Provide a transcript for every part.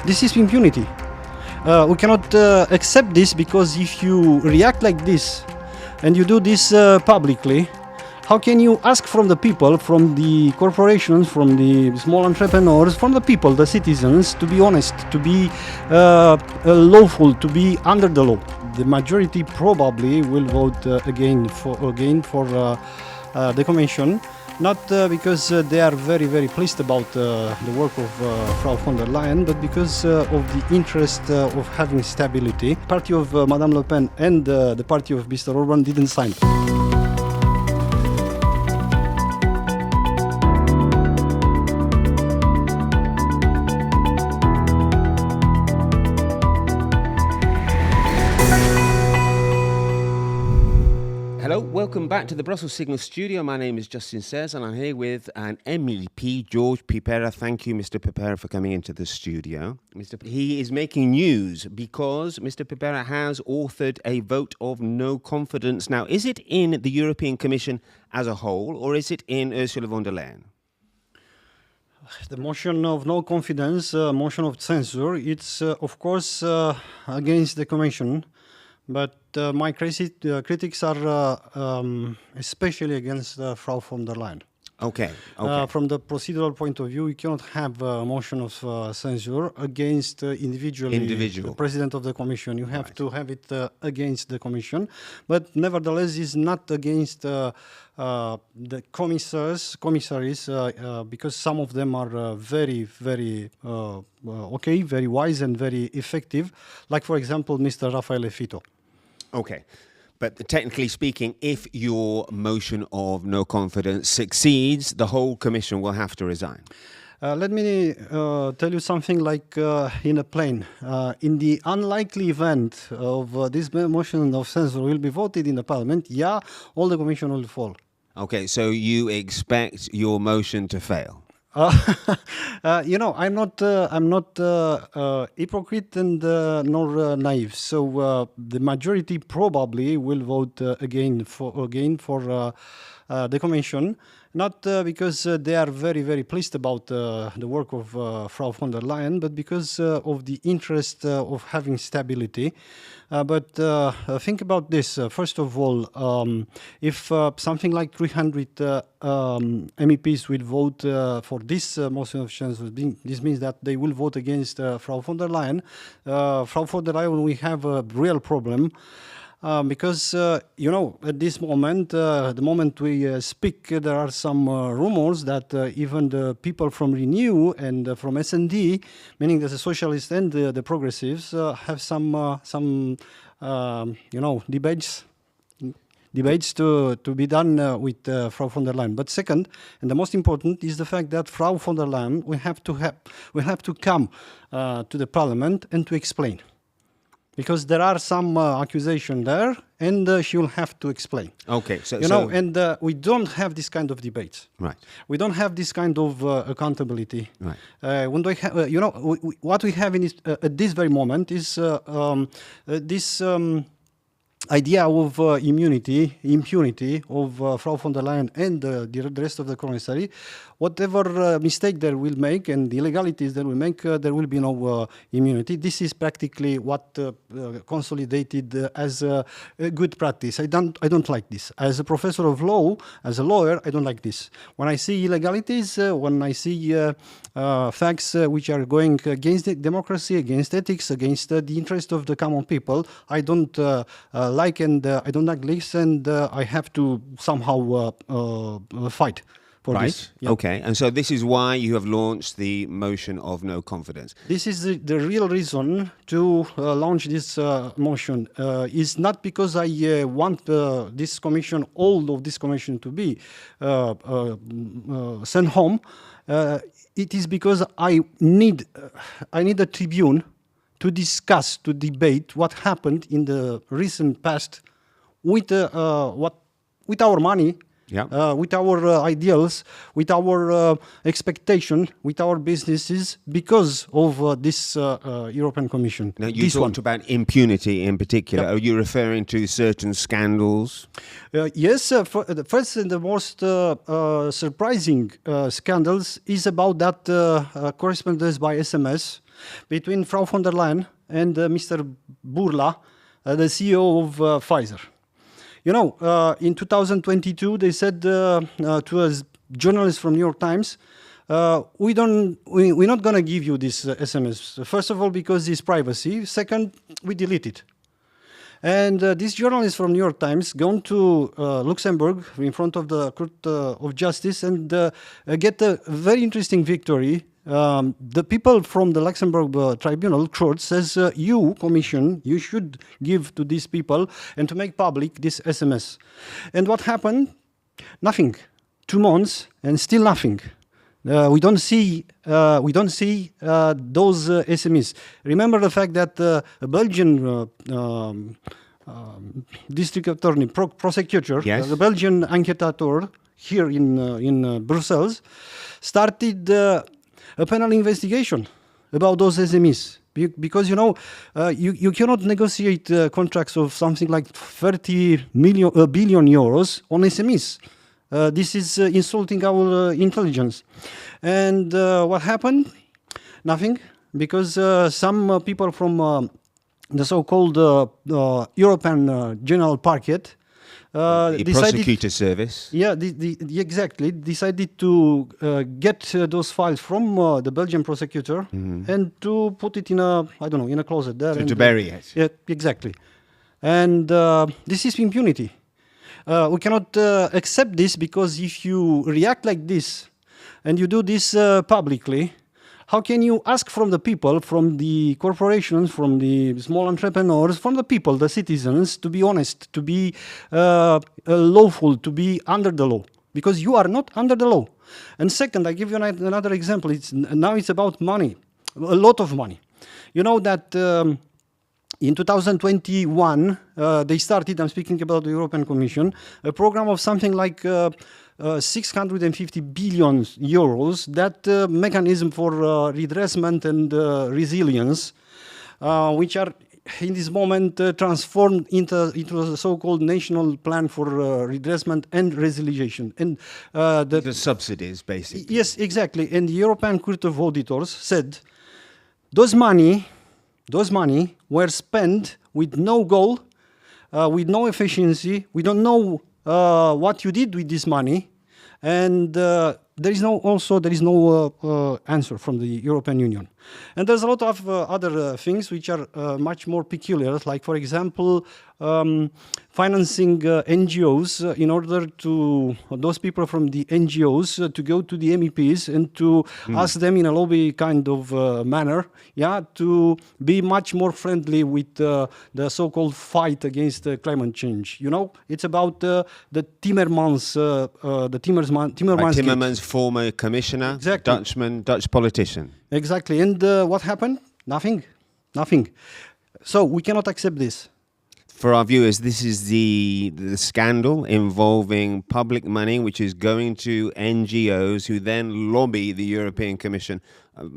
This is impunity. We cannot accept this, because if you react like this and you do this publicly, how can you ask from the people, from the corporations, from the small entrepreneurs, from the people, the citizens, to be honest, to be lawful, to be under the law? The majority probably will vote again for the Commission, not because they are very pleased about the work of Frau von der Leyen, but because of the interest of having stability. The party of Madame Le Pen and the party of Mr. Orban didn't sign. Hello, welcome back to the Brussels Signal Studio. My name is Justin Sayers and I'm here with an MEP, George Piperea. Thank you, Mr. Piperea, for coming into the studio. He is making news because Mr. Piperea has authored a vote of no confidence. Now, is it in the European Commission as a whole, or is it in Ursula von der Leyen? The motion of no confidence, motion of censure, it's of course against the Commission. But my critics are especially against Frau von der Leyen. Okay. From the procedural point of view, you cannot have a motion of censure against individually the President of the Commission. You have to have it against the Commission. But nevertheless, it's not against the commissaries, because some of them are very wise and very effective. Like, for example, Mr. Raffaele Fitto. Okay. But technically speaking, if your motion of no confidence succeeds, the whole Commission will have to resign. Let me tell you something like in a plane. In the unlikely event of this motion of censure will be voted in the Parliament, all the Commission will fall. Okay, so you expect your motion to fail? I'm not hypocrite and nor naive. So the majority probably will vote again for the Commission, not because they are very pleased about the work of Frau von der Leyen, but because of the interest of having stability. But think about this. First of all, if something like 300 MEPs will vote for this motion of censure, this means that they will vote against Frau von der Leyen. Frau von der Leyen, we have a real problem. Because, at this moment, the moment we speak, there are some rumors that even the people from Renew and from S&D, meaning the Socialists and the Progressives, have some debates to be done with Frau von der Leyen. But second, and the most important, is the fact that Frau von der Leyen will have to come to the Parliament and to explain. Because there are some accusations there, and she will have to explain. Okay, and we don't have this kind of debates. Right. We don't have this kind of accountability. Right. When we what we have at this very moment is this idea of impunity of Frau von der Leyen and the rest of the commissary. Whatever mistake they will make and the illegalities they will make, there will be no immunity. This is practically what consolidated as a good practice. I don't like this. As a professor of law, as a lawyer, I don't like this. When I see illegalities, when I see facts which are going against democracy, against ethics, against the interest of the common people, I don't like and I don't like this, and I have to somehow fight. Right. Yeah. Okay. And so this is why you have launched the motion of no confidence. This is the real reason to launch this motion. Is not because I want this commission, all of this commission, to be sent home. It is because I need a tribune to discuss, to debate what happened in the recent past with our money with our ideals, with our expectation, with our businesses, because of this European Commission. Now, you talked about impunity in particular. Are you referring to certain scandals? Yes, the first and the most surprising scandals is about that correspondence by SMS between Frau von der Leyen and Mr. Burla, the CEO of Pfizer. You know, in 2022, they said to a journalist from New York Times, we're not going to give you this SMS. First of all, because it's privacy. Second, we delete it. And this journalist from New York Times gone to Luxembourg in front of the Court of Justice and get a very interesting victory. The people from the Luxembourg Tribunal Court says, you, Commission, you should give to these people and to make public this SMS. And what happened? Nothing. 2 months and still nothing. We don't see those SMEs. Remember the fact that a Belgian district attorney, prosecutor, the Belgian enquêteur here in Brussels, started a penal investigation about those SMEs. Because, you know, you cannot negotiate contracts of something like 30 billion euros on SMEs. This is insulting our intelligence. And what happened? Nothing, because some people from the so-called European General Parquet the prosecutor service. Yeah, exactly. Decided to get those files from the Belgian prosecutor and to put it in a, I don't know, in a closet there. To bury it. Yeah, exactly. And this is impunity. We cannot accept this, because if you react like this and you do this publicly, how can you ask from the people, from the corporations, from the small entrepreneurs, from the people, the citizens, to be honest, to be lawful, to be under the law? Because you are not under the law. And second, I give you another example. Now it's about money, a lot of money. You know that in 2021, they started, I'm speaking about the European Commission, a program of something like 650 billion euros, that mechanism for redressment and resilience, which are in this moment transformed into the so-called National Plan for Redressment and Resilience. And the subsidies, basically. Yes, exactly. And the European Court of Auditors said those money were spent with no goal, with no efficiency. We don't know what you did with this money, and there is no answer from the European Union. And there's a lot of other things which are much more peculiar, like, for example, financing NGOs in order to those people from the NGOs to go to the MEPs and to ask them in a lobby kind of manner, to be much more friendly with the so-called fight against climate change. You know, it's about the Timmermans, Timmermans, former commissioner, exactly. Dutchman, Dutch politician. Exactly. And what happened? Nothing. So we cannot accept this. For our viewers, this is the scandal involving public money which is going to NGOs who then lobby the European Commission,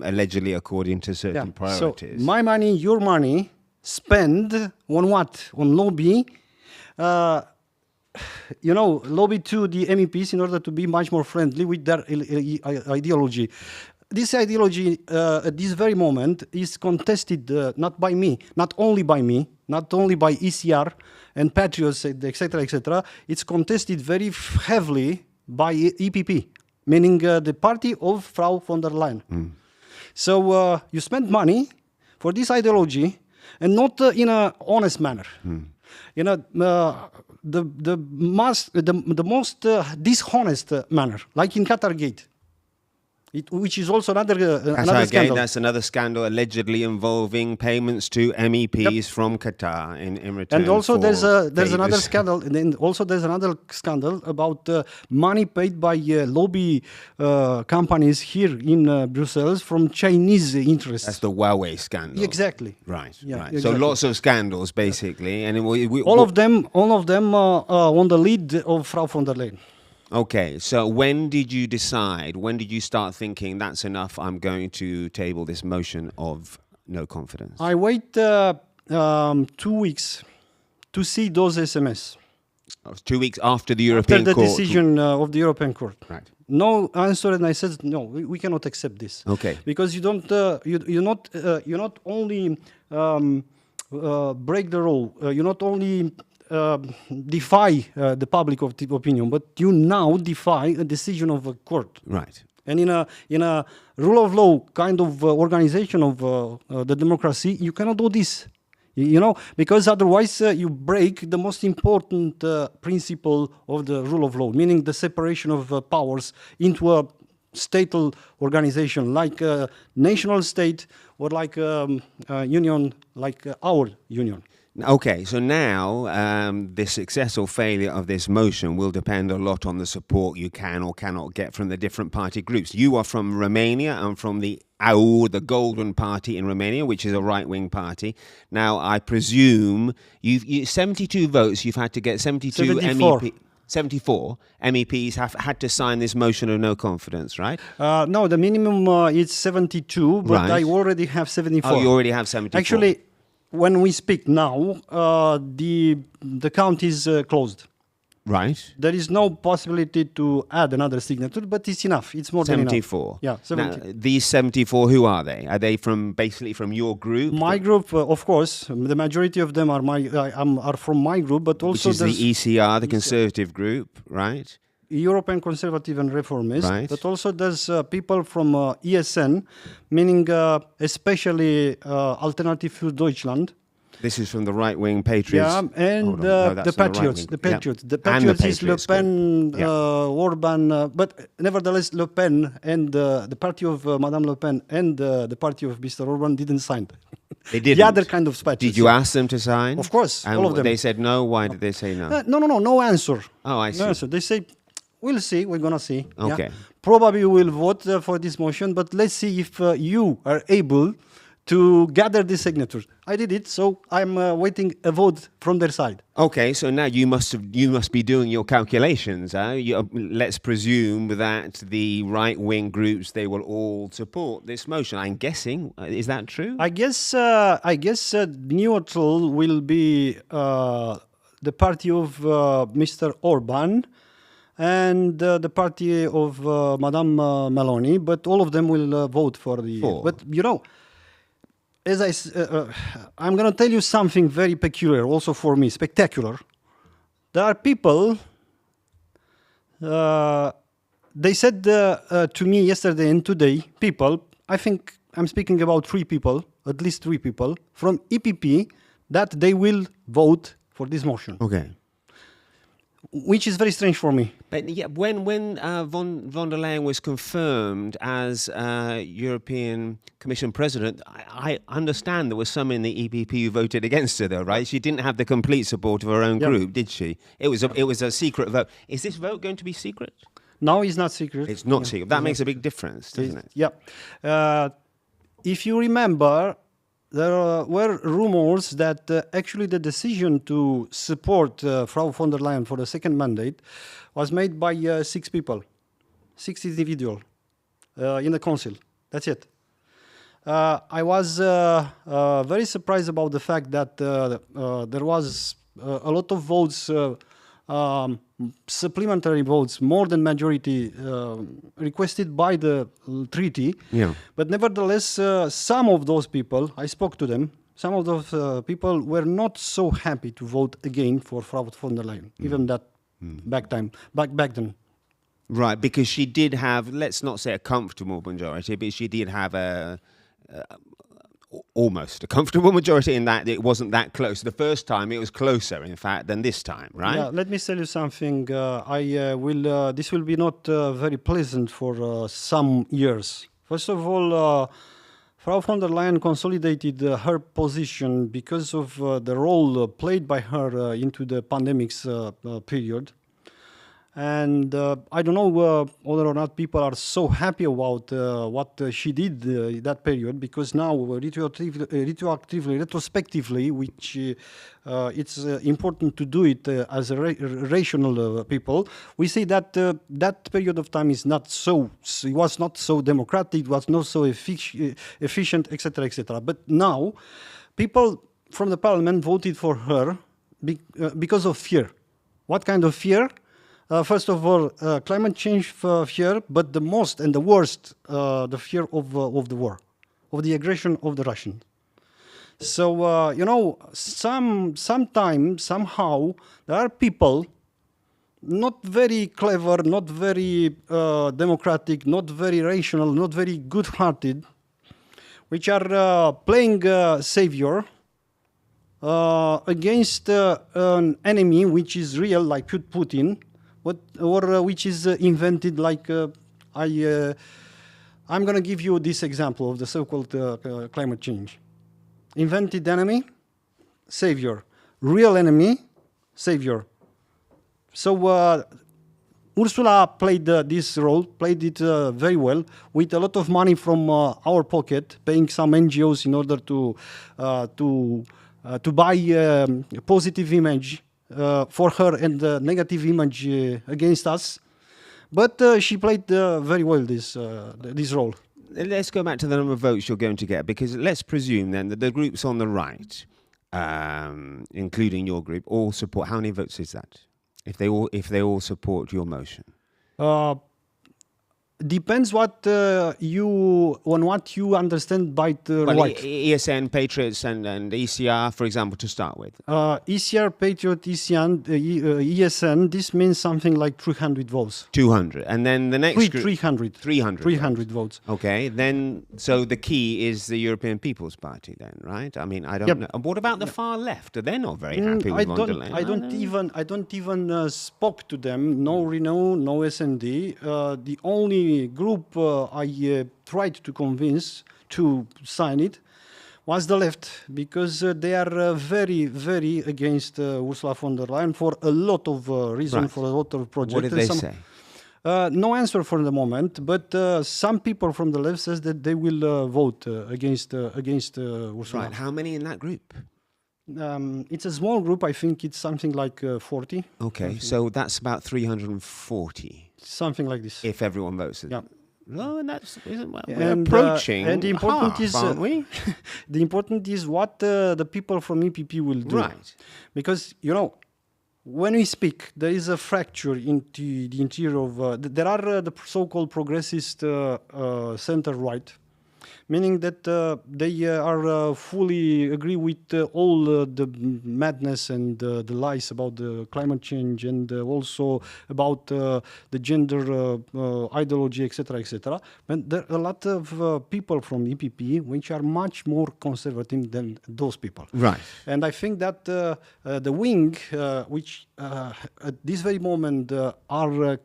allegedly according to certain priorities. So my money, your money, spend on what? On lobby. Lobby to the MEPs in order to be much more friendly with their ideology. This ideology, at this very moment, is contested not by me, not only by me, not only by ECR and Patriots, etc., etc. It's contested very heavily by EPP, meaning the party of Frau von der Leyen. So you spend money for this ideology, and not in an honest manner. You know, the most dishonest manner, like in Qatar Gate. Which is also another scandal. That's another scandal allegedly involving payments to MEPs from Qatar in return. And also there's favors. another scandal. And then also there's another scandal about money paid by lobby companies here in Brussels from Chinese interests. That's the Huawei scandal. Exactly. Right. Yeah, right. exactly. So lots of scandals, basically, and all of them on the lead of Frau von der Leyen. Okay, so when did you decide? When did you start thinking that's enough? I'm going to table this motion of no confidence. I wait 2 weeks to see those SMS. 2 weeks after the After European the Court. decision of the European Court. Right. No answer, and I said no. We cannot accept this. Okay. Because you don't. You not only break the rule. You not only defy the public opinion, but you now defy a decision of a court. Right. And in a rule of law kind of organization of the democracy, you cannot do this. You know, because otherwise you break the most important principle of the rule of law, meaning the separation of powers into a statal organization like a national state or like a union like our union. Okay, so now the success or failure of this motion will depend a lot on the support you can or cannot get from the different party groups. You are from Romania and from the AU, the Golden Party in Romania, which is a right-wing party. Now, I presume you 72 votes, you've had to get 72 MEP. 74 MEPs have had to sign this motion of no confidence, right? No, the minimum is 72, but Right. I already have 74. Oh, you already have 74. Actually, when we speak now, the count is closed. Right. There is no possibility to add another signature, but it's enough. It's more than enough. 74. Yeah, 70. Now, these 74, who are they? Are they from basically from your group? My group, of course, the majority of them are are from my group, but Which also is the there's ECR, the Conservative group, right? European Conservative and Reformist, Right. but also there's people from ESN, meaning especially Alternative für Deutschland. This is from the right-wing Patriots. Yeah, and Hold on. No, that's the from Patriots. right-wing. The Patriots. Yeah. The And the Patriots is Le Patriots Pen, group. Yeah. Orban, but nevertheless, Le Pen and the party of Madame Le Pen and the party of Mr. Orban didn't sign. They didn't. The other kind of Patriots. Did you ask them to sign? Of course, And all of them. they said no. Why did they say no? No answer. Oh, I see. No answer. They say, we'll see. We're gonna see. Yeah. Okay. Probably we'll vote for this motion, but let's see if you are able to gather the signatures. I did it, so I'm waiting a vote from their side. Okay, so now you must be doing your calculations. Let's presume that the right-wing groups, they will all support this motion. I'm guessing. Is that true? I guess neutral will be the party of Mr. Orban and the party of Madame Meloni, but all of them will vote for the. For. But you know, as I'm going to tell you something very peculiar, also for me, spectacular. There are people. They said to me yesterday and today, people. I think I'm speaking about 3 people, at least 3 people from EPP, that they will vote for this motion. Okay. Which is very strange for me. But yeah, when von der Leyen was confirmed as European Commission President, I understand there was some in the EPP who voted against her, though, right? She didn't have the complete support of her own group, did she? It was a secret vote. Is this vote going to be secret? No, it's not secret. It's not secret. That makes a big difference, doesn't it? Yeah. If you remember, there were rumors that actually the decision to support Frau von der Leyen for the second mandate was made by 6 people, 6 individuals in the council. That's it. I was very surprised about the fact that there was a lot of votes, supplementary votes, more than majority requested by the treaty. Yeah. But nevertheless, some of those people, I spoke to them, some of those people were not so happy to vote again for Frau von der Leyen, even that back then. Right, because she did have, let's not say a comfortable majority, but she did have almost a comfortable majority in that it wasn't that close. The first time it was closer, in fact, than this time, right? Yeah, let me tell you something. This will be not very pleasant for some years. First of all, Frau von der Leyen consolidated her position because of the role played by her into the pandemic's period. And I don't know whether or not people are so happy about what she did in that period, because now retrospectively, which it's important to do it as a rational people, we see that that period of time is not it was not so democratic, it was not so efficient, etc., etc. But now, people from the parliament voted for her because of fear. What kind of fear? First of all, climate change fear, but the most and the worst, the fear of the war, of the aggression of the Russians. So, you know, sometimes, somehow, there are people not very clever, not very democratic, not very rational, not very good-hearted, which are playing savior against an enemy which is real, like Putin, or which is invented, like I'm going to give you this example of the so-called climate change. Invented enemy, savior. Real enemy, savior. So Ursula played this role, played it very well, with a lot of money from our pocket, paying some NGOs in order to buy a positive image for her and a negative image against us. But she played very well this role. Let's go back to the number of votes you're going to get, because let's presume then that the groups on the right, including your group, all support. How many votes is that? If they all support your motion? Depends what you understand by the right. ESN, Patriots, and ECR, for example, to start with. ECR, Patriot, ESN. This means something like 300 votes. 200, and then the next group. 300. 300 votes. Okay, then so the key is the European People's Party, then, right? I mean, I don't know. And what about the far left? They're not very happy with von der Leyen. I don't even spoke to them. No Renault, no SND. The only group I tried to convince to sign it was the left, because they are very, very against Ursula von der Leyen for a lot of reasons, for a lot of projects. What did they say? No answer for the moment, but some people from the left says that they will vote against Ursula. Right. How many in that group? It's a small group. I think it's something like 40. Okay, so that's about 340. Something like this. If everyone votes. Yeah. No, and we're approaching and the important is, aren't we? The important is what the people from EPP will do. Right. Because, you know, when we speak, there is a fracture into the interior of... there are the so-called progressist center-right, meaning that they are fully agree with all the madness and the lies about the climate change, and also about the gender ideology, etc., etc. But there are a lot of people from EPP which are much more conservative than those people. Right. And I think that the wing, which at this very moment are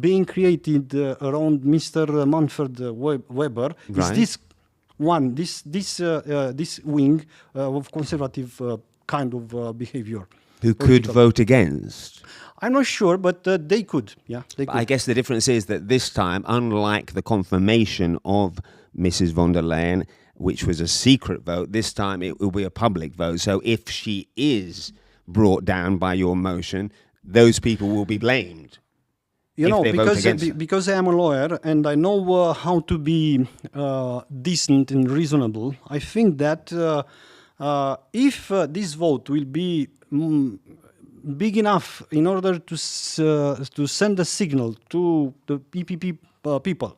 being created around Mr. Manfred Weber, right, is this wing of conservative kind of behavior. Who could vote against? I'm not sure, but they could. Yeah, they could. I guess the difference is that this time, unlike the confirmation of Mrs. von der Leyen, which was a secret vote, this time it will be a public vote. So if she is brought down by your motion, those people will be blamed. You know, because I am a lawyer and I know how to be decent and reasonable, I think that if this vote will be big enough in order to send a signal to the EPP people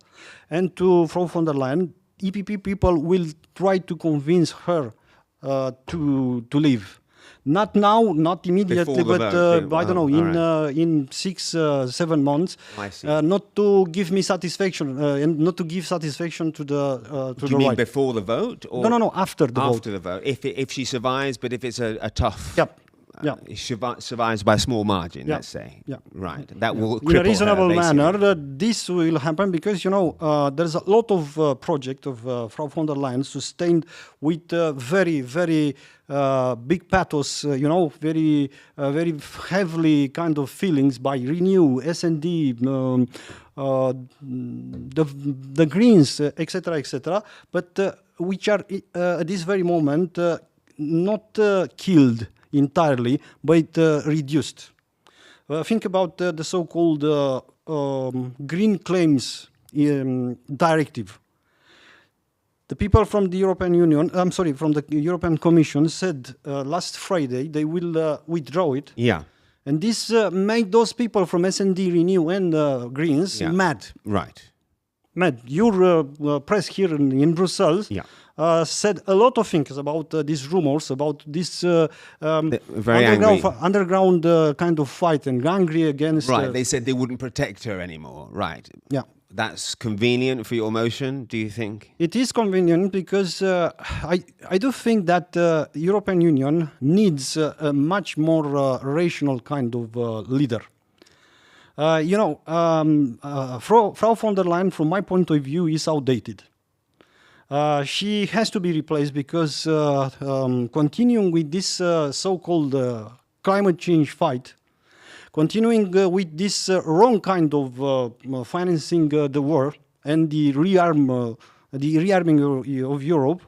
and to Frau von der Leyen, EPP people will try to convince her to leave. Not now, not immediately, but I don't know, in 6-7 months, not to give me satisfaction and not to give satisfaction to the Do you mean before the vote? Or no, after the vote. After the vote, if she survives, but if it's a tough. Yep. survives by a small margin, Yeah. let's say. Yeah. Right. That will in a cripple her, reasonable basically. manner. This will happen because there's a lot of project of Frau von der Leyen sustained with very very big pathos. Very very heavily kind of feelings by Renew, S&D, the Greens, etc., etc. But which are at this very moment not killed entirely, but reduced. Think about the so-called green claims directive. The people from the European Union, from the European Commission said last Friday they will withdraw it. Yeah. And this made those people from S&D, Renew, and Greens mad. Right. Mad. Your press here in Brussels said a lot of things about these rumors, about this underground kind of fight and angry against... Right, they said they wouldn't protect her anymore. Right. Yeah. That's convenient for your motion, do you think? It is convenient because I do think that the European Union needs a much more rational kind of leader. Frau von der Leyen, from my point of view, is outdated. She has to be replaced because continuing with this so-called climate change fight, continuing with this wrong kind of financing the war and the rearming of Europe,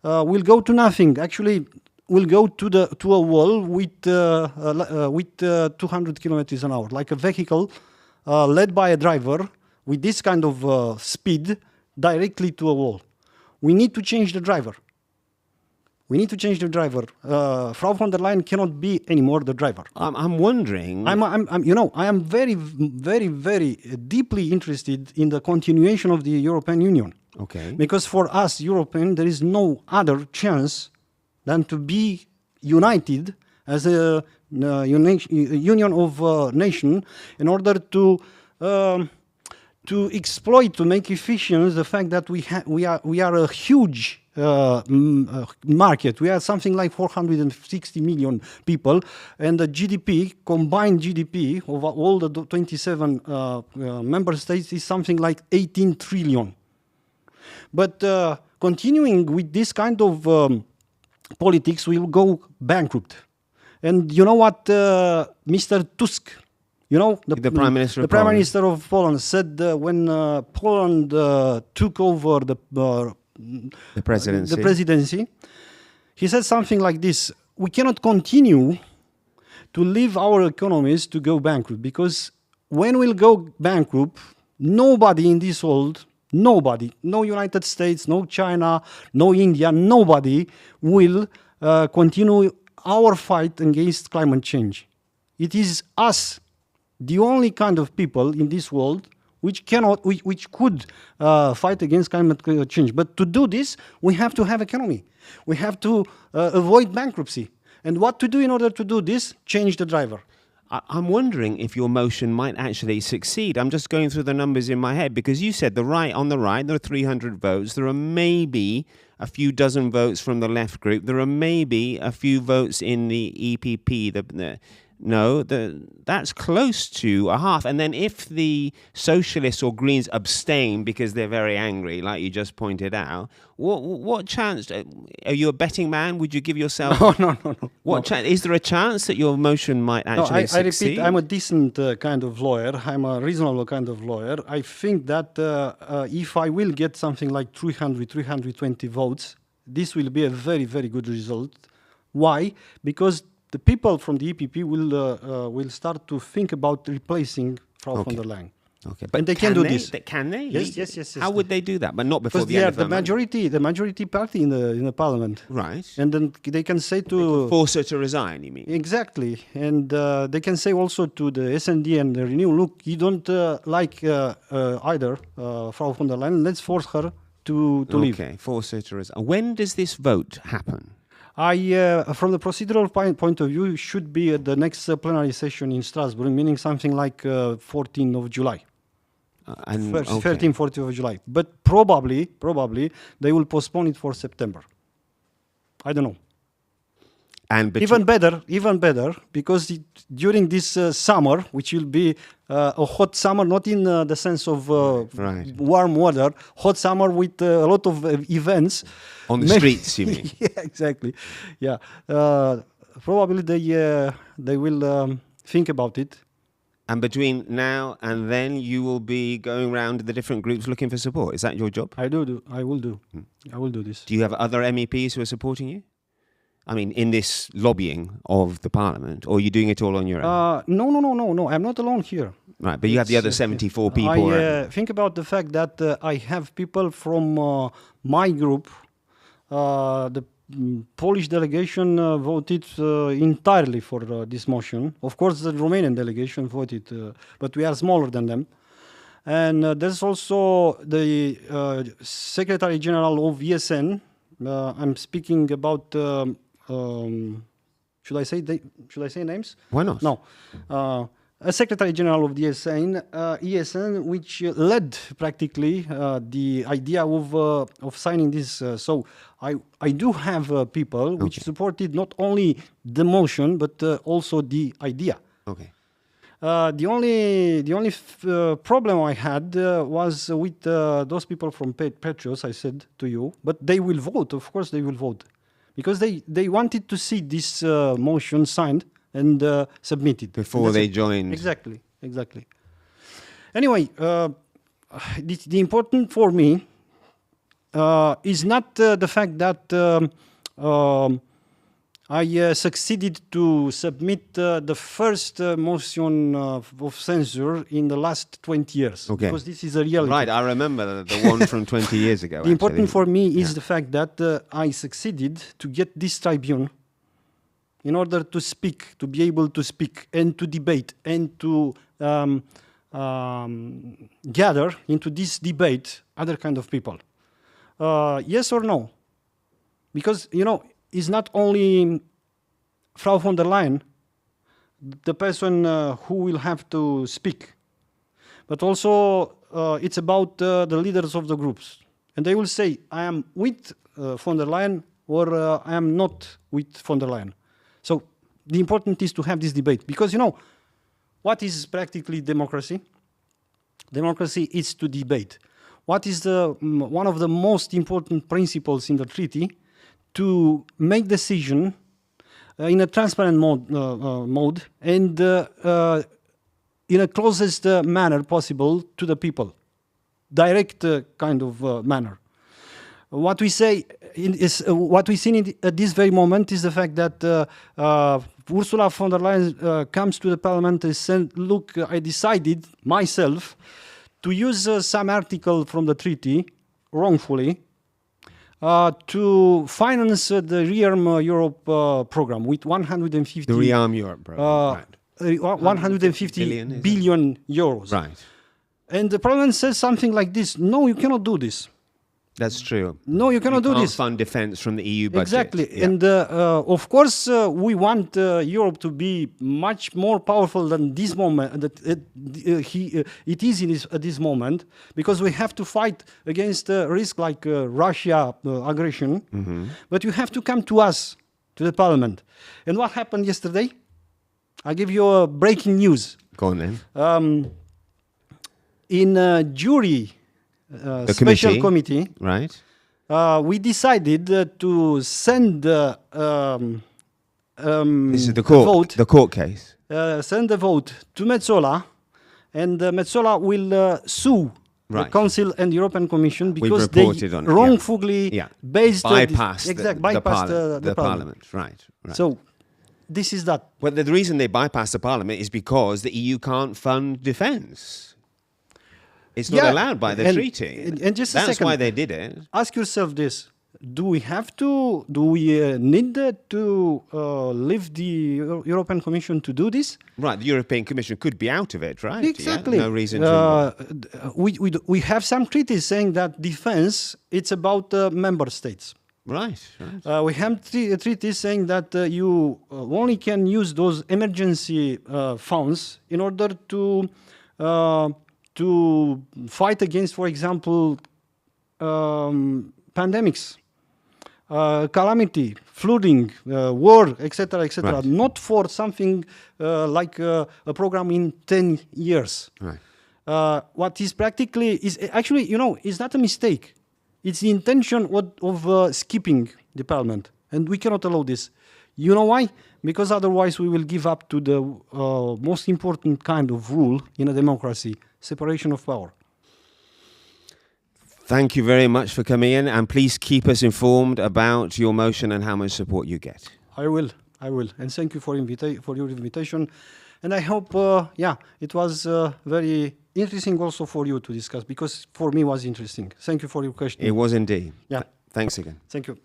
will go to nothing. Actually, will go to a wall with 200 kilometers an hour, like a vehicle led by a driver with this kind of speed directly to a wall. We need to change the driver. We need to change the driver. Frau von der Leyen cannot be anymore the driver. I'm wondering. I am very, very, very deeply interested in the continuation of the European Union. Okay. Because for us, European, there is no other chance than to be united as a union of nation in order to exploit, to make efficient the fact that we are a huge market. We are something like 460 million people, and the GDP, combined GDP of all the 27 member states is something like 18 trillion. But continuing with this kind of politics, we will go bankrupt. And you know what, Mr. Tusk, the Prime Minister of Prime Poland. Minister of Poland said when Poland took over the presidency, he said something like this: we cannot continue to leave our economies to go bankrupt, because when we'll go bankrupt, nobody in this world, nobody, no United States, no China, no India, nobody will continue our fight against climate change. It is us, the only kind of people in this world which could fight against climate change. But to do this, we have to have economy. We have to avoid bankruptcy. And what to do in order to do this? Change the driver. I'm wondering if your motion might actually succeed. I'm just going through the numbers in my head, because you said on the right, there are 300 votes. There are maybe a few dozen votes from the left group. There are maybe a few votes in the EPP, that's close to a half. And then if the Socialists or Greens abstain because they're very angry, like you just pointed out, what chance? Are you a betting man? Would you give yourself... No. What chance? Is there a chance that your motion might actually succeed? I repeat, I'm a decent kind of lawyer. I'm a reasonable kind of lawyer. I think that if I will get something like 320 votes, this will be a very, very good result. Why? Because the people from the EPP will start to think about replacing Frau von der Leyen. Okay, but and they can do this. Can they? Yes. How would they do that? But not before because the they end are of the majority party in the parliament. Right. And then they can say to... force her to resign, you mean? Exactly. And they can say also to the S&D and the Renew, look, you don't like either Frau von der Leyen, let's force her to leave. Okay, force her to resign. When does this vote happen? From the procedural point of view, it should be at the next plenary session in Strasbourg, meaning something like 14th of July. 13th, 14th of July. But probably, they will postpone it for September. I don't know. And even better, because during this summer, which will be a hot summer, not in the sense of Right. warm weather, hot summer with a lot of events. on the streets, you mean? Yeah, exactly. Yeah, probably they will think about it. And between now and then, you will be going around to the different groups looking for support. Is that your job? I will do. I will do this. Do you have other MEPs who are supporting you? I mean, in this lobbying of the Parliament, or are you doing it all on your own? No. I'm not alone here. Right, but you have the other 74 people. I think about the fact that I have people from my group. The Polish delegation voted entirely for this motion. Of course, the Romanian delegation voted, but we are smaller than them. And there's also the Secretary General of ESN. I'm speaking about. Should I say names? Why not? No. A Secretary General of the ESN, which led practically the idea of signing this. So I do have people which supported not only the motion but also the idea. Okay. The only problem I had was with those people from Patriots, I said to you, but they will vote. Of course, they will vote because they wanted to see this motion signed and submitted Before they joined. Exactly. Anyway, the important for me is not the fact that I succeeded to submit the first motion of censure in the last 20 years. Okay. Because this is a reality. Right, I remember the one from 20 years ago. The important for me is the fact that I succeeded to get this tribune in order to speak, to be able to speak and to debate and to gather into this debate other kind of people. Yes or no? Because, it's not only Frau von der Leyen, the person who will have to speak, but also it's about the leaders of the groups. And they will say, I am with von der Leyen or I am not with von der Leyen. So the important is to have this debate because, what is practically democracy? Democracy is to debate. What is one of the most important principles in the treaty? To make decision in a transparent mode and in a closest manner possible to the people, direct kind of manner. What we say what we see at this very moment is the fact that Ursula von der Leyen comes to the Parliament and said, "Look, I decided myself to use some article from the treaty wrongfully." To finance the Rearm Europe program with 150 The Rearm Europe program, right. 150 billion euros. Right. And the Parliament says something like this: "No, you cannot do this. That's true. No, you cannot do can't this." fund defense from the EU budget. Exactly. Yeah. And of course, we want Europe to be much more powerful than this moment. That it is at this moment, because we have to fight against risk like Russia aggression. Mm-hmm. But you have to come to us, to the Parliament. And what happened yesterday? I give you breaking news. Go on then. In jury. The special committee, right? We decided to send This is the court vote. The court case. Send the vote to Metsola, and Metsola will sue the Council and the European Commission because they wrongfully bypassed the Parliament. Right. So this is that. Well, the reason they bypassed the Parliament is because the EU can't fund defence. It's not allowed by the treaty. And just That's a second, why they did it. Ask yourself this. Do we need to leave the European Commission to do this? Right, the European Commission could be out of it, right? Exactly. Yeah? No reason to... We have some treaties saying that defense, it's about member states. Right. We have treaties saying that you only can use those emergency funds in order to fight against, for example, pandemics. calamity, flooding, war, etc., etc. Right. Not for something like a program in 10 years. Right. What is practically is actually, is not a mistake. It's the intention of skipping the parliament, and we cannot allow this. You know why? Because otherwise we will give up to the most important kind of rule in a democracy: separation of power. Thank you very much for coming in, and please keep us informed about your motion and how much support you get. I will, and thank you for your invitation. And I hope, it was very interesting also for you to discuss, because for me it was interesting. Thank you for your question. It was indeed. Yeah. Thanks again. Thank you.